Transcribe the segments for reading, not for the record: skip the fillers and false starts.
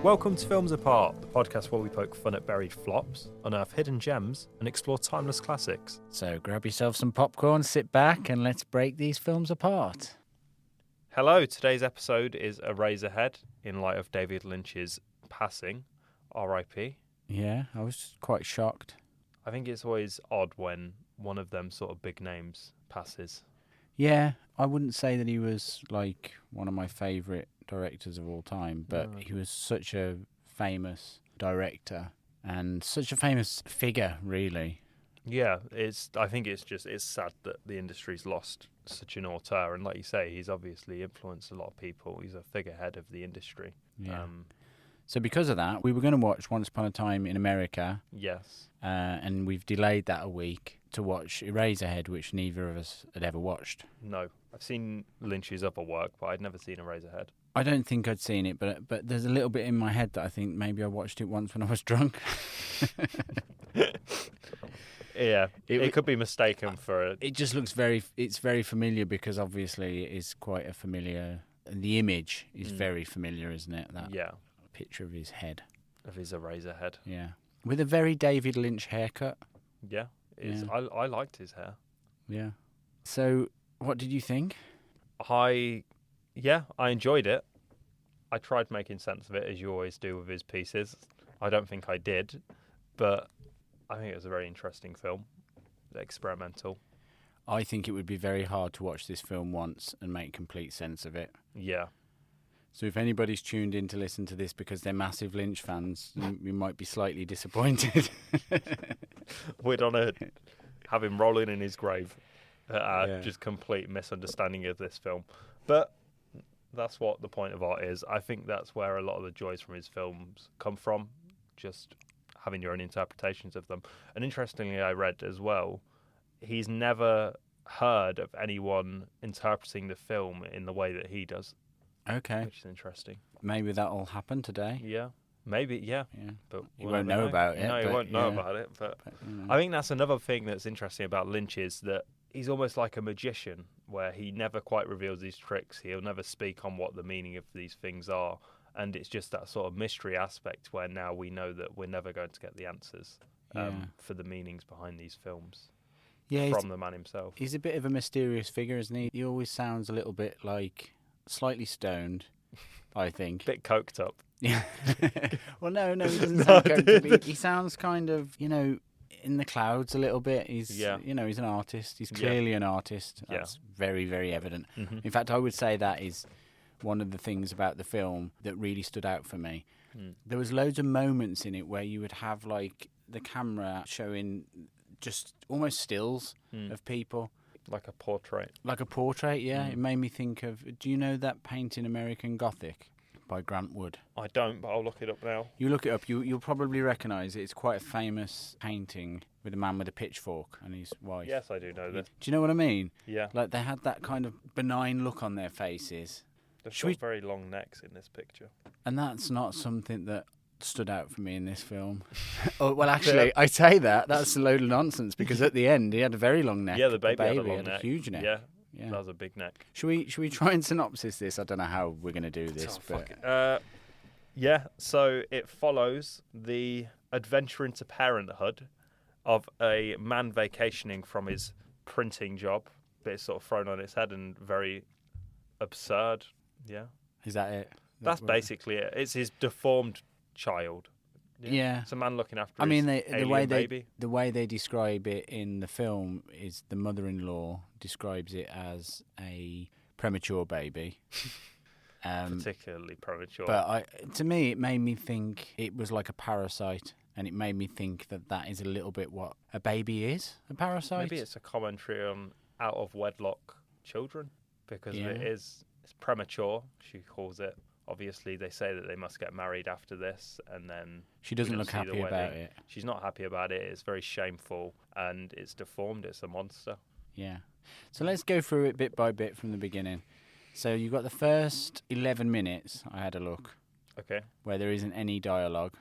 Welcome to Films Apart, the podcast where we poke fun at buried flops, unearth hidden gems, and explore timeless classics. So grab yourself some popcorn, sit back, and let's break these films apart. Hello, today's episode is Eraserhead, in light of David Lynch's passing, R.I.P. Yeah, I was quite shocked. I think it's always odd when one of them sort of big names passes. Yeah, I wouldn't say that he was like one of my favourite directors of all time, but he was such a famous director and such a famous figure, really. Yeah, I think it's sad that the industry's lost such an auteur, and like you say, he's obviously influenced a lot of people. He's a figurehead of the industry. Yeah. So because of that, we were going to watch Once Upon a Time in America. Yes. And we've delayed that a week to watch Eraserhead, which neither of us had ever watched. No. I've seen Lynch's other work, but I'd never seen Eraserhead. I don't think I'd seen it, but there's a little bit in my head that I think maybe I watched it once when I was drunk. Yeah, it could be mistaken for a... It just looks it's very familiar because obviously it is quite a familiar... The image is very familiar, isn't it? That picture of his head. Of his Eraserhead. Yeah. With a very David Lynch haircut. Yeah, it is. Yeah. I liked his hair. Yeah. So, what did you think? I enjoyed it. I tried making sense of it, as you always do with his pieces. I don't think I did, but I think it was a very interesting film, experimental. I think it would be very hard to watch this film once and make complete sense of it. Yeah. So if anybody's tuned in to listen to this because they're massive Lynch fans, we might be slightly disappointed. We'd have him rolling in his grave. Just complete misunderstanding of this film. But that's what the point of art is. I think that's where a lot of the joys from his films come from, just having your own interpretations of them. And interestingly, I read as well, he's never heard of anyone interpreting the film in the way that he does. Okay. Which is interesting. Maybe that'll happen today. Yeah. Maybe, yeah. But he won't know about it. No, he won't know about it. But I think that's another thing that's interesting about Lynch is that he's almost like a magician where he never quite reveals his tricks. He'll never speak on what the meaning of these things are. And it's just that sort of mystery aspect where now we know that we're never going to get the answers for the meanings behind these films from the man himself. He's a bit of a mysterious figure, isn't he? He always sounds a little bit like slightly stoned, I think. Bit coked up. Yeah. Well, no, he doesn't sound coked up. He sounds kind of, in the clouds a little bit. He's, he's an artist. He's clearly an artist. That's very, very evident. Mm-hmm. In fact, I would say that is one of the things about the film that really stood out for me. There was loads of moments in it where you would have like the camera showing just almost stills of people. Like a portrait. Yeah. It made me think of, do you know that painting American Gothic by Grant Wood? I don't, but I'll look it up now. You look it up, you'll probably recognise it. It's quite a famous painting with a man with a pitchfork and his wife. Yes, I do know this. Do you know what I mean? Yeah. Like they had that kind of benign look on their faces. They've got very long necks in this picture. And that's not something that stood out for me in this film. Oh, well, actually, I say that's a load of nonsense because at the end he had a very long neck. Yeah, the baby had a long neck. A huge neck. Yeah, that was a big neck. Should we try and synopsis this? I don't know how we're going to do this, So it follows the adventure into parenthood of a man vacationing from his printing job, but it's sort of thrown on its head and very absurd. Yeah. Is that it? That's basically it. It's his deformed child. Yeah. It's a man looking after his alien baby. The way they describe it in the film is the mother-in-law describes it as a premature baby. Particularly premature. But to me, it made me think it was like a parasite, and it made me think that is a little bit what a baby is, a parasite. Maybe it's a commentary on out-of-wedlock children, because it's premature, she calls it. Obviously, they say that they must get married after this, and then... She doesn't look happy about it. She's not happy about it. It's very shameful, and it's deformed. It's a monster. Yeah. So let's go through it bit by bit from the beginning. So you've got the first 11 minutes, I had a look, Okay. where there isn't any dialogue.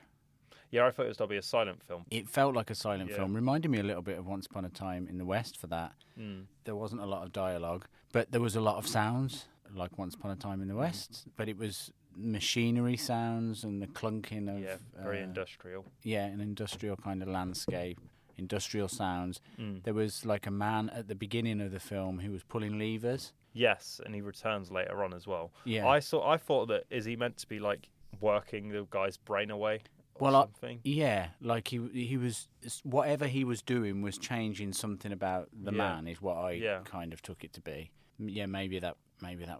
Yeah, I thought it was going to be a silent film. It felt like a silent film. Reminded me a little bit of Once Upon a Time in the West for that. There wasn't a lot of dialogue, but there was a lot of sounds, like Once Upon a Time in the West. But it was machinery sounds and the clunking of... Yeah, very industrial. Yeah, an industrial kind of landscape, industrial sounds. There was like a man at the beginning of the film who was pulling levers. Yes, and he returns later on as well. Yeah. I thought that, is he meant to be like working the guy's brain away? Something. Like he was, whatever he was doing was changing something about the man, is what I kind of took it to be. Yeah, maybe that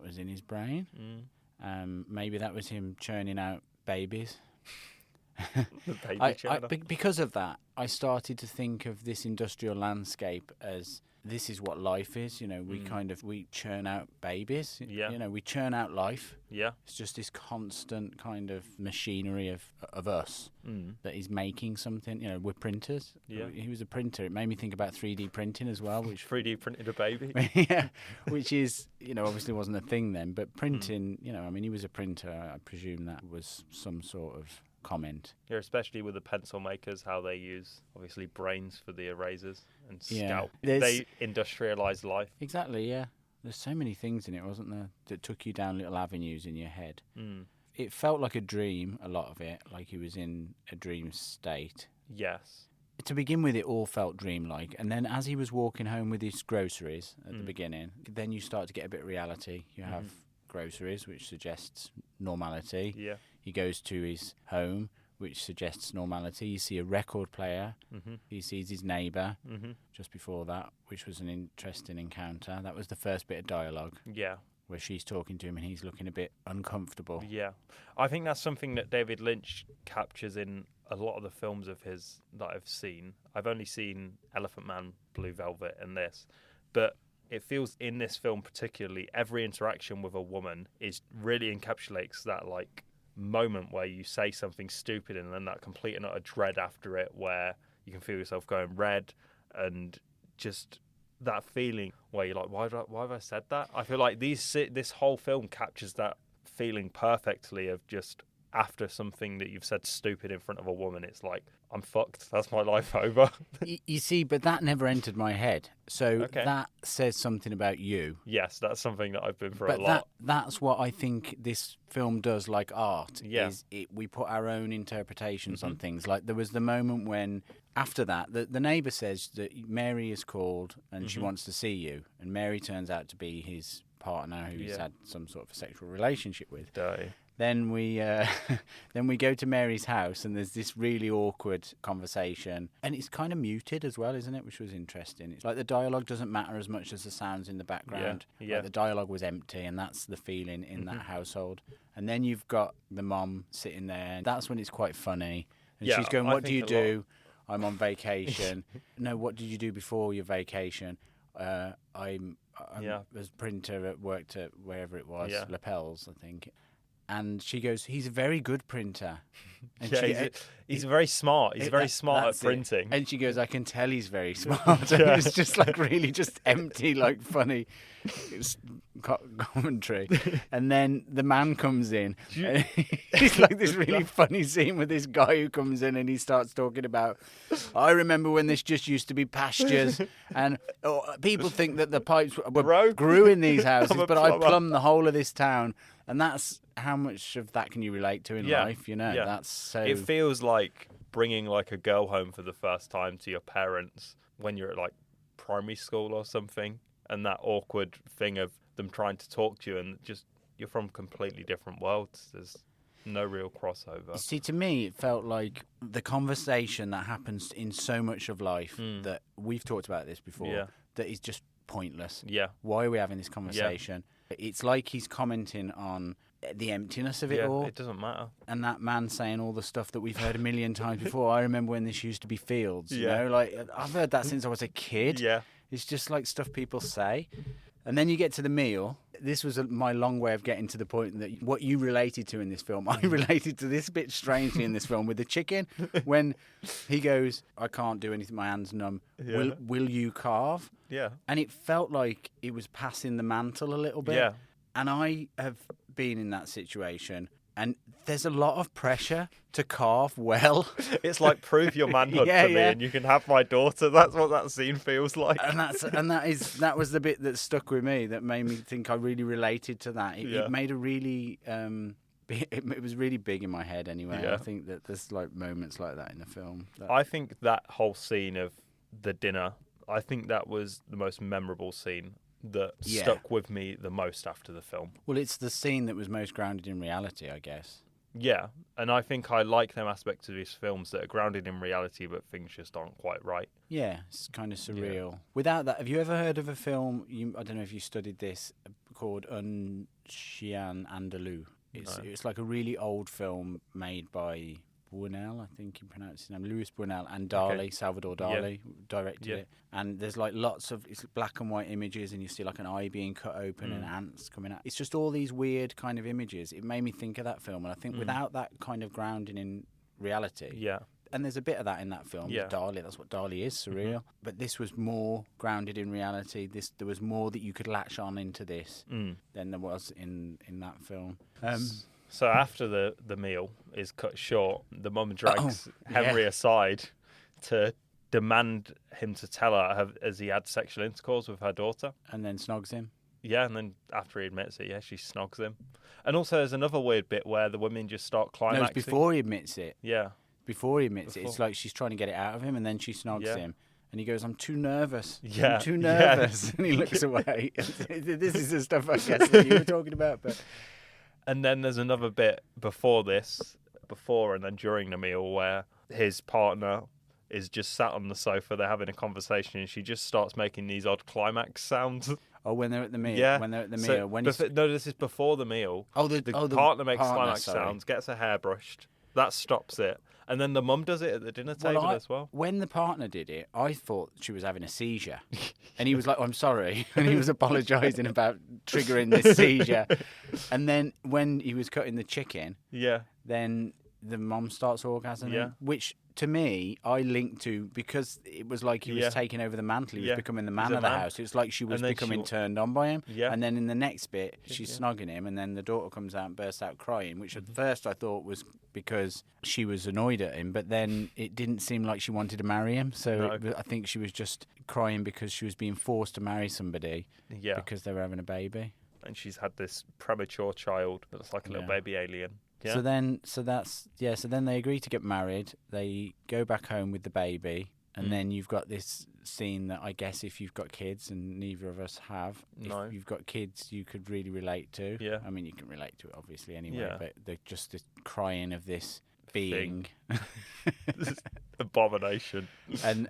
was in his brain. Maybe that was him churning out babies. The baby churner. Because of that, I started to think of this industrial landscape as this is what life is. You know, we churn out babies. Yeah. You know, we churn out life. Yeah. It's just this constant kind of machinery of us that is making something. You know, we're printers. Yeah. He was a printer. It made me think about 3D printing as well. Which 3D printed a baby. Yeah, which is, you know, obviously wasn't a thing then. But printing, you know, I mean, he was a printer. I presume that was some sort of comment. Yeah, especially with the pencil makers, how they use obviously brains for the erasers and scalp. They industrialize life. Exactly, yeah. There's so many things in it, wasn't there, that took you down little avenues in your head. It felt like a dream, a lot of it, like he was in a dream state. Yes. To begin with, it all felt dreamlike, and then as he was walking home with his groceries at the beginning, then you start to get a bit of reality. You have groceries, which suggests normality. Yeah. He goes to his home, which suggests normality. You see a record player. He sees his neighbour just before that, which was an interesting encounter. That was the first bit of dialogue. Yeah. Where she's talking to him and he's looking a bit uncomfortable. Yeah. I think that's something that David Lynch captures in a lot of the films of his that I've seen. I've only seen Elephant Man, Blue Velvet, and this. But it feels in this film particularly, every interaction with a woman is really encapsulates that, like, moment where you say something stupid and then that complete and utter dread after it, where you can feel yourself going red, and just that feeling where you're like, why have I said that? I feel like this whole film captures that feeling perfectly of just after something that you've said stupid in front of a woman, it's like, I'm fucked. That's my life over. You see, but that never entered my head. So that says something about you. Yes, that's something that I've been through but a lot. That's what I think this film does, like art. Yeah. We put our own interpretations on things. Like there was the moment when, after that, the neighbour says that Mary is called and she wants to see you. And Mary turns out to be his partner who he's had some sort of a sexual relationship with. Then we go to Mary's house and there's this really awkward conversation, and it's kind of muted as well, isn't it? Which was interesting. It's like the dialogue doesn't matter as much as the sounds in the background. Yeah. Like the dialogue was empty, and that's the feeling in that household. And then you've got the mom sitting there, and that's when it's quite funny. And she's going, "What do you do?" "I'm on vacation." "No, what did you do before your vacation?" I'm was printer at worked at wherever it was, Lapels, I think. And she goes, "He's a very good printer." And he's very smart. He's very smart at printing. And she goes, "I can tell he's very smart." And it was just like really just empty, like funny commentary. And then the man comes in. It's like this really funny scene with this guy who comes in and he starts talking about, "I remember when this just used to be pastures, and people think that the pipes grew in these houses, but I plumbed the whole of this town." And that's how much of that can you relate to in life, you know? Yeah. That's so. It feels like bringing like a girl home for the first time to your parents when you're at like primary school or something, and that awkward thing of them trying to talk to you, and just you're from completely different worlds. There's no real crossover. See, to me, it felt like the conversation that happens in so much of life that we've talked about this before, that is just pointless. Yeah. Why are we having this conversation? Yeah. It's like he's commenting on the emptiness of it all. It doesn't matter. And that man saying all the stuff that we've heard a million times before. I remember when this used to be fields. You know, like I've heard that since I was a kid. Yeah. It's just like stuff people say. And then you get to the meal. This was my long way of getting to the point that what you related to in this film, I related to this bit strangely in this film with the chicken. When he goes, "I can't do anything, my hand's numb. Yeah. Will you carve?" Yeah. And it felt like it was passing the mantle a little bit. Yeah. And I have been in that situation. And there's a lot of pressure to carve well. It's like prove your manhood to me and you can have my daughter. That's what that scene feels like. And that was the bit that stuck with me, that made me think I really related to that. It made a really it was really big in my head anyway. I think that there's like moments like that in the film. I think that whole scene of the dinner, I think that was the most memorable scene that stuck with me the most after the film. Well, it's the scene that was most grounded in reality, I guess. Yeah, and I think I like them aspects of these films that are grounded in reality, but things just aren't quite right. Yeah, it's kind of surreal. Yeah. Without that, have you ever heard of a film, I don't know if you studied this, called Chien Andalou? It's like a really old film made by Buñuel, I think you pronounce his name, Luis Buñuel, and Dali, Salvador Dali directed it. And there's like lots of black and white images, and you see like an eye being cut open and ants coming out. It's just all these weird kind of images. It made me think of that film, and I think without that kind of grounding in reality, and there's a bit of that in that film. Dali, that's what Dali is, surreal. But this was more grounded in reality. There was more that you could latch on into this than there was in that film. So after the meal is cut short, the mum drags Henry aside to demand him to tell her as he had sexual intercourse with her daughter. And then snogs him. Yeah, and then after he admits it, she snogs him. And also there's another weird bit where the women just start climaxing. No, it's before he admits it. Yeah. Before he admits it. It's like she's trying to get it out of him, and then she snogs him. And he goes, I'm too nervous. I'm too nervous. Yeah. And he looks away. This is the stuff, I guess, that you were talking about. But... And then there's another bit before and then during the meal, where his partner is just sat on the sofa, they're having a conversation, and she just starts making these odd climax sounds. Oh, when they're at the meal? Yeah. When they're at the meal. No, this is before the meal. Oh, the partner makes climax sounds, gets her hair brushed. That stops it. And then the mum does it at the dinner table as well. When the partner did it, I thought she was having a seizure. And he was like, I'm sorry. And he was apologising about triggering this seizure. And then when he was cutting the chicken, then the mum starts orgasming, which to me, I linked to, because it was like he was taking over the mantle. He was becoming the man of the house. It's like she was becoming turned on by him. Yeah. And then in the next bit, she's snogging him, and then the daughter comes out and bursts out crying, which at first I thought was because she was annoyed at him, but then it didn't seem like she wanted to marry him. So I think she was just crying because she was being forced to marry somebody because they were having a baby. And she's had this premature child that looks like a little baby alien. Yeah. So then they agree to get married. They go back home with the baby, and then you've got this scene that I guess if you've got kids, and neither of us have, if you've got kids, you could really relate to. Yeah. I mean, you can relate to it obviously anyway, but just the crying of this being. This abomination. And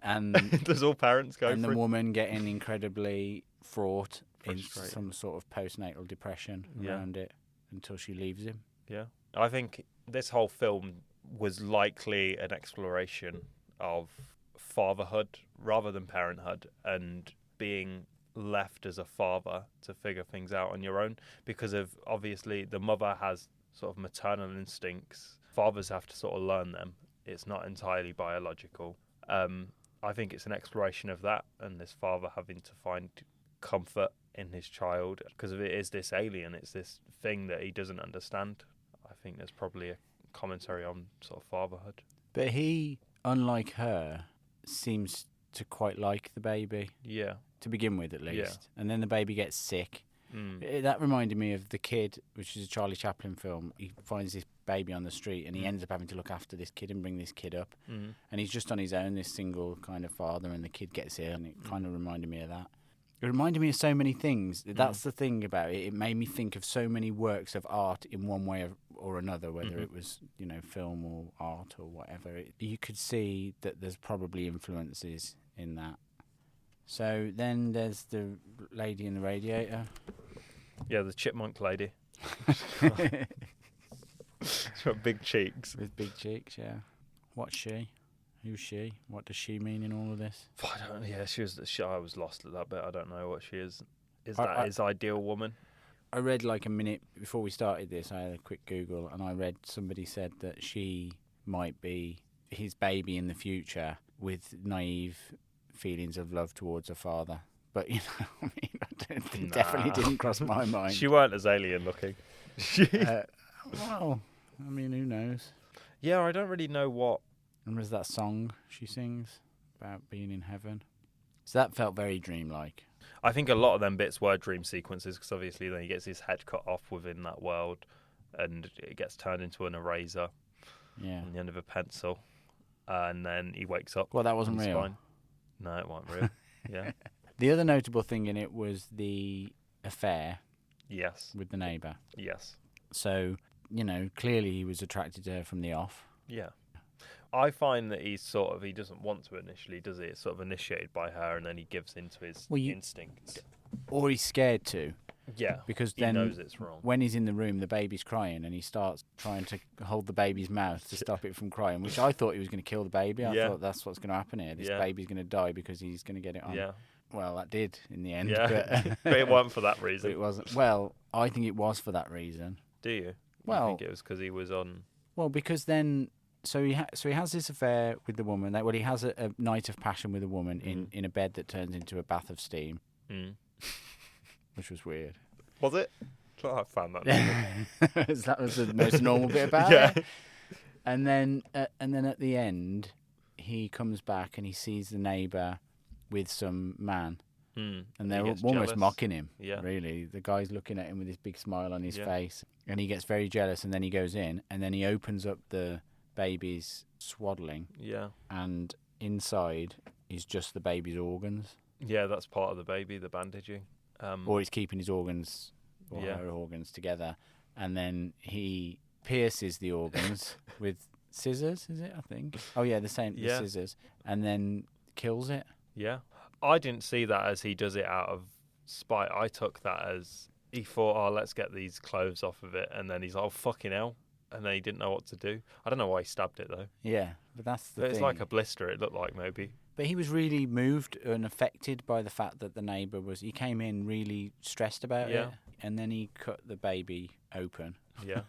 does all parents go and through? The woman getting incredibly fraught in some sort of postnatal depression around it until she leaves him. Yeah. I think this whole film was likely an exploration of fatherhood rather than parenthood, and being left as a father to figure things out on your own, because of obviously the mother has sort of maternal instincts. Fathers have to sort of learn them. It's not entirely biological. I think it's an exploration of that, and this father having to find comfort in his child because it is this alien. It's this thing that he doesn't understand. I think there's probably a commentary on sort of fatherhood. But he, unlike her, seems to quite like the baby. Yeah. To begin with, at least. Yeah. And then the baby gets sick. That reminded me of The Kid, which is a Charlie Chaplin film. He finds this baby on the street, and he ends up having to look after this kid and bring this kid up. And he's just on his own, this single kind of father, and the kid gets ill, and it kind of reminded me of that. It reminded me of so many things. That's the thing about it. It made me think of so many works of art in one way or another, whether it was, film or art or whatever. You could see that there's probably influences in that. So then there's the lady in the radiator. Yeah, the chipmunk lady. She's got big cheeks. With big cheeks, yeah. What's she? Who's she? What does she mean in all of this? I don't know. Yeah, I was lost at that bit. I don't know what she is. Is that his ideal woman? I read like a minute before we started this. I had a quick Google, and I read somebody said that she might be his baby in the future with naive feelings of love towards her father. but I mean, it definitely didn't cross my mind. She weren't as alien looking. Well, I mean, who knows? Yeah, I don't really know what. And there's that song she sings about being in heaven. So that felt very dreamlike. I think a lot of them bits were dream sequences because obviously then he gets his head cut off within that world, and it gets turned into an eraser. Yeah. On the end of a pencil, and then he wakes up. Well, that wasn't real. Fine. No, it wasn't real. Yeah. The other notable thing in it was the affair. Yes. With the neighbour. Yes. So, clearly he was attracted to her from the off. Yeah. I find that he doesn't want to initially, does he? It's sort of initiated by her, and then he gives into his instincts. Or he's scared to. Yeah, because he knows it's wrong. When he's in the room, the baby's crying, and he starts trying to hold the baby's mouth to stop it from crying, which I thought he was going to kill the baby. I thought that's what's going to happen here. This baby's going to die because he's going to get it on. Yeah. Well, that did in the end. Yeah, but it wasn't for that reason. But it wasn't. Well, I think it was for that reason. Do you? Well, I think it was because he was on. Well, because then, so he has this affair with the woman. He has a night of passion with a woman in a bed that turns into a bath of steam, which was weird. Was it? I found that. That was the most normal bit about it. And then at the end, he comes back and he sees the neighbour with some man, and they're almost jealous. Mocking him. Yeah, really. The guy's looking at him with this big smile on his face, and he gets very jealous. And then he goes in, and then he opens up the baby's swaddling. Yeah, and inside is just the baby's organs. Yeah, that's part of the baby, the bandaging. Or he's keeping his organs or her organs together, and then he pierces the organs with scissors, is it? I think. Oh yeah, the scissors, and then kills it. Yeah, I didn't see that as he does it out of spite. I took that as he thought, "Oh, let's get these clothes off of it," and then he's like, "Oh, fucking hell!" And then he didn't know what to do. I don't know why he stabbed it though. Yeah, but that's the thing. It's like a blister. It looked like maybe. But he was really moved and affected by the fact that the neighbour he came in really stressed about it. And then he cut the baby open. Yeah.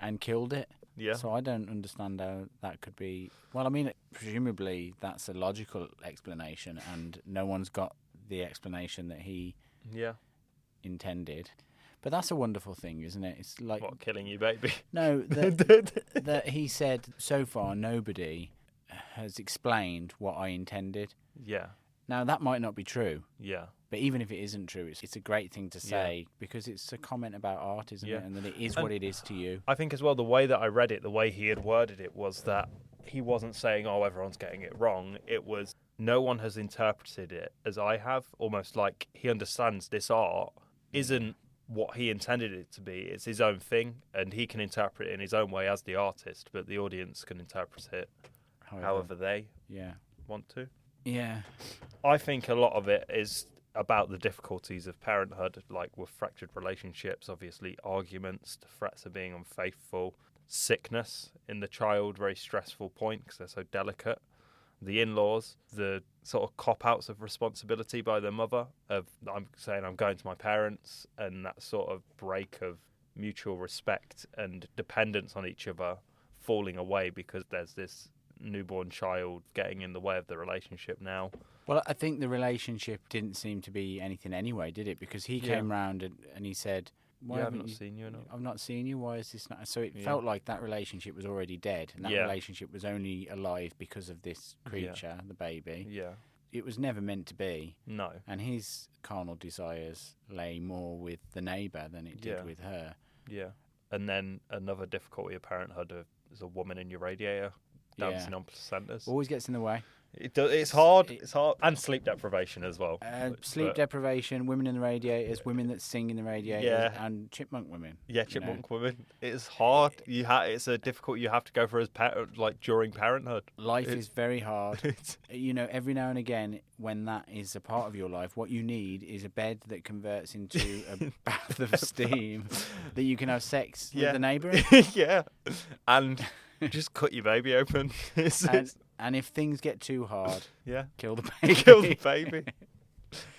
And killed it. Yeah. So I don't understand how that could be. Well, I mean, presumably that's a logical explanation, and no one's got the explanation that he intended. But that's a wonderful thing, isn't it? It's like... What, killing you, baby? No, that he said, so far, nobody has explained what I intended. Yeah. Now, that might not be true. Yeah. But even if it isn't true, it's a great thing to say because it's a comment about art, isn't it? And that it is what it is to you. I think as well, the way that I read it, the way he had worded it was that he wasn't saying, oh, everyone's getting it wrong. It was, no one has interpreted it as I have, almost like he understands this art isn't what he intended it to be. It's his own thing, and he can interpret it in his own way as the artist, but the audience can interpret it however they want to. Yeah. I think a lot of it is about the difficulties of parenthood, like with fractured relationships, obviously arguments, the threats of being unfaithful, sickness in the child, very stressful point because they're so delicate, the in-laws, the sort of cop-outs of responsibility by their mother, of I'm saying I'm going to my parents, and that sort of break of mutual respect and dependence on each other falling away because there's this newborn child getting in the way of the relationship now. Well, I think the relationship didn't seem to be anything anyway, did it? Because he came round and he said, "Why I've not seen you. I've not seen you. Why is this not?" So it felt like that relationship was already dead, and that relationship was only alive because of this creature, the baby. Yeah, it was never meant to be. No, and his carnal desires lay more with the neighbour than it did with her. Yeah, and then another difficulty of parenthood is a woman in your radiator dancing on placentas. Always gets in the way. It's hard. It's hard, and sleep deprivation as well. Sleep deprivation, women in the radiators, women that sing in the radiators, and chipmunk women. Yeah, chipmunk women. It's hard. It's a difficult. You have to go for as during parenthood. Life is very hard. Every now and again, when that is a part of your life, what you need is a bed that converts into a bath of steam that you can have sex with the neighbour in. Yeah, and just cut your baby open. And if things get too hard, kill the baby. Kill the baby.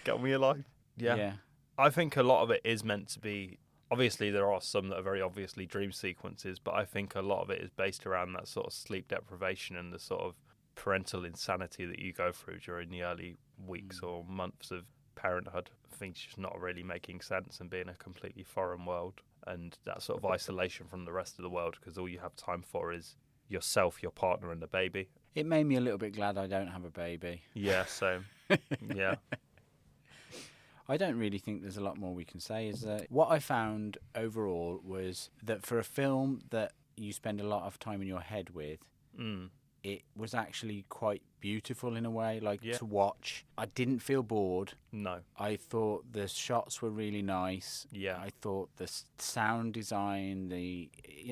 Get on with your life. Yeah. I think a lot of it is meant to be... Obviously, there are some that are very obviously dream sequences, but I think a lot of it is based around that sort of sleep deprivation and the sort of parental insanity that you go through during the early weeks or months of Parenthood. Things just not really making sense and being a completely foreign world, and that sort of isolation from the rest of the world, because all you have time for is yourself, your partner, and the baby. It made me a little bit glad I don't have a baby. Yeah, same. Yeah. I don't really think there's a lot more we can say. Is that what I found overall was that for a film that you spend a lot of time in your head with, it was actually quite beautiful in a way, to watch. I didn't feel bored. No. I thought the shots were really nice. Yeah. I thought the sound design,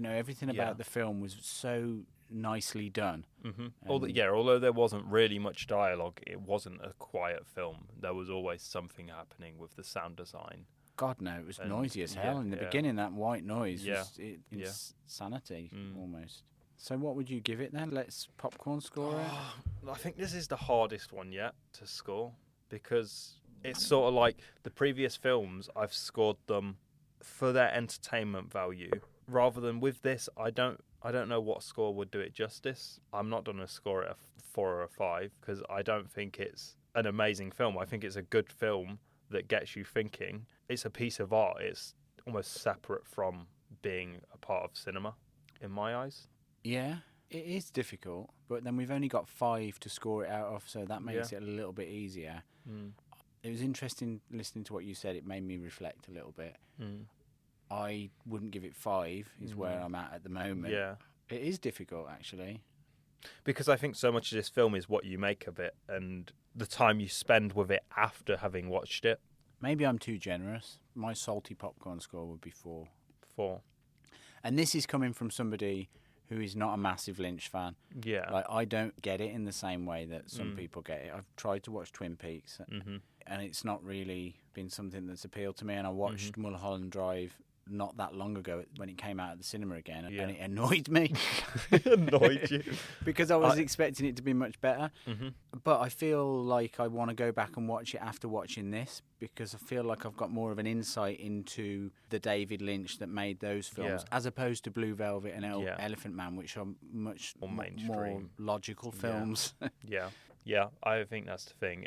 everything about the film was so nicely done. Mm-hmm. Although there wasn't really much dialogue, it wasn't a quiet film. There was always something happening with the sound design. God, no, it was noisy as hell in the beginning. That white noise was insanity almost. So what would you give it then? Let's popcorn score it. I think this is the hardest one yet to score, because it's sort of like the previous films, I've scored them for their entertainment value. Rather than with this, I don't know what score would do it justice. I'm not going to score it a 4 or a 5, because I don't think it's an amazing film. I think it's a good film that gets you thinking. It's a piece of art. It's almost separate from being a part of cinema, in my eyes. Yeah, it is difficult, but then we've only got 5 to score it out of, so that makes it a little bit easier. It was interesting listening to what you said. It made me reflect a little bit. I wouldn't give it 5, is where I'm at the moment. Yeah. It is difficult, actually. Because I think so much of this film is what you make of it and the time you spend with it after having watched it. Maybe I'm too generous. My salty popcorn score would be 4. 4. And this is coming from somebody who is not a massive Lynch fan. Yeah. I don't get it in the same way that some people get it. I've tried to watch Twin Peaks, and it's not really been something that's appealed to me. And I watched Mulholland Drive not that long ago when it came out at the cinema again, and it annoyed me. Annoyed you? Because I was expecting it to be much better. But I feel like I want to go back and watch it after watching this, because I feel like I've got more of an insight into the David Lynch that made those films, as opposed to Blue Velvet and Elephant Man, which are much more logical films. Yeah, I think that's the thing.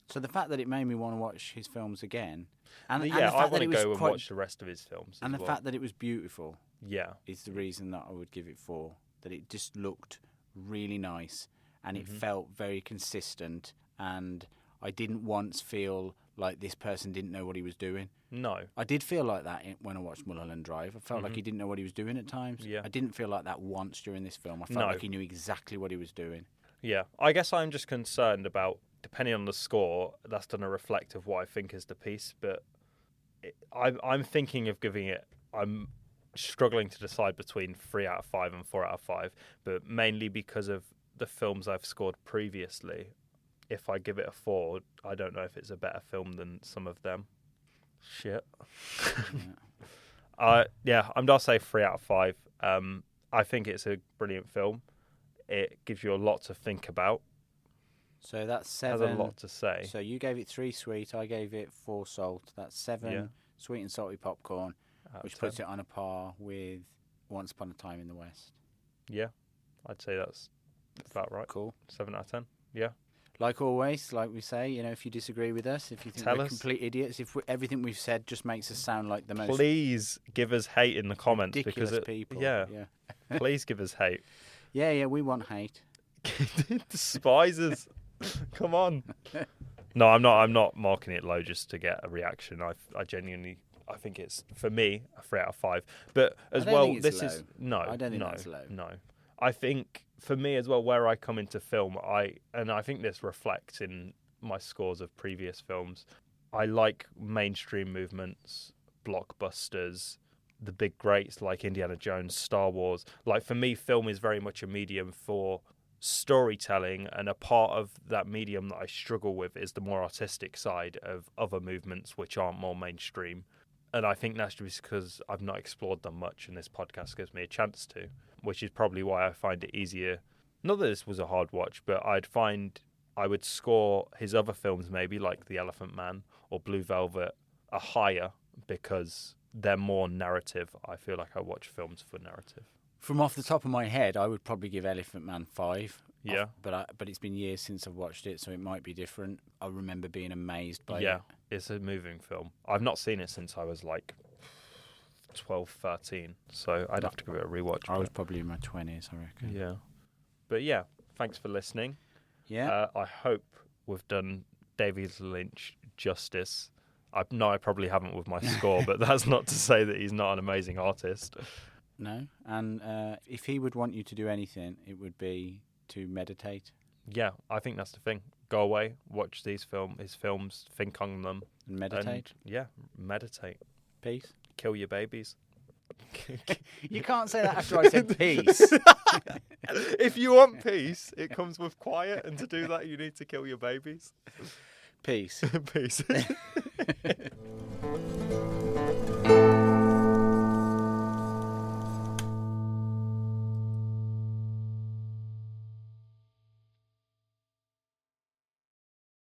So the fact that it made me want to watch his films again, and I want to go and watch the rest of his films. And the fact that it was beautiful, yeah, is the reason that I would give it 4. That it just looked really nice, and it felt very consistent, and I didn't once feel like this person didn't know what he was doing. No, I did feel like that when I watched Mulholland Drive. I felt like he didn't know what he was doing at times. Yeah. I didn't feel like that once during this film. I felt like he knew exactly what he was doing. Yeah, I guess I'm just concerned about, depending on the score, that's going to reflect of what I think is the piece. But I'm thinking of giving it. I'm struggling to decide between 3 out of 5 and 4 out of 5, but mainly because of the films I've scored previously. If I give it a 4, I don't know if it's a better film than some of them. Shit. I'm going to say 3 out of 5. I think it's a brilliant film. It gives you a lot to think about. So that's 7. Has a lot to say. So you gave it 3 sweet. I gave it 4 salt. That's 7 sweet and salty popcorn, which puts it on a par with Once Upon a Time in the West. Yeah, I'd say that's about right. Cool. 7 out of 10. Yeah. Like always, like we say, if you disagree with us, if you think we're complete idiots, if everything we've said just makes us sound like the most... Please give us hate in the comments. Ridiculous people. Yeah. Please give us hate. Yeah, we want hate. Despisers. Come on. No, I'm not marking it low just to get a reaction. I genuinely, I think it's, for me, a 3 out of 5. But as well, this low. Is no. I don't think that's low. No. I think for me as well, where I come into film, I think this reflects in my scores of previous films. I like mainstream movements, blockbusters, the big greats like Indiana Jones, Star Wars. Like, for me, film is very much a medium for storytelling, and a part of that medium that I struggle with is the more artistic side of other movements which aren't more mainstream. And I think that's just because I've not explored them much, and this podcast gives me a chance to, which is probably why I find it easier. Not that this was a hard watch, but I'd find I would score his other films, maybe like The Elephant Man or Blue Velvet, a higher, because they're more narrative. I feel like I watch films for narrative. From off the top of my head, I would probably give Elephant Man 5. Yeah. But it's been years since I've watched it, so it might be different. I remember being amazed by it. Yeah, it's a moving film. I've not seen it since I was like 12, 13, so I'd have to give it a rewatch. I was probably in my 20s, I reckon. Yeah. But yeah, thanks for listening. Yeah. I hope we've done David Lynch justice. I probably haven't with my score, but that's not to say that he's not an amazing artist. No, and if he would want you to do anything, it would be to meditate. Yeah, I think that's the thing. Go away, watch his films, think on them. And meditate? Yeah, meditate. Peace. Kill your babies. You can't say that after I said peace. If you want peace, it comes with quiet, and to do that, you need to kill your babies. Peace. Peace.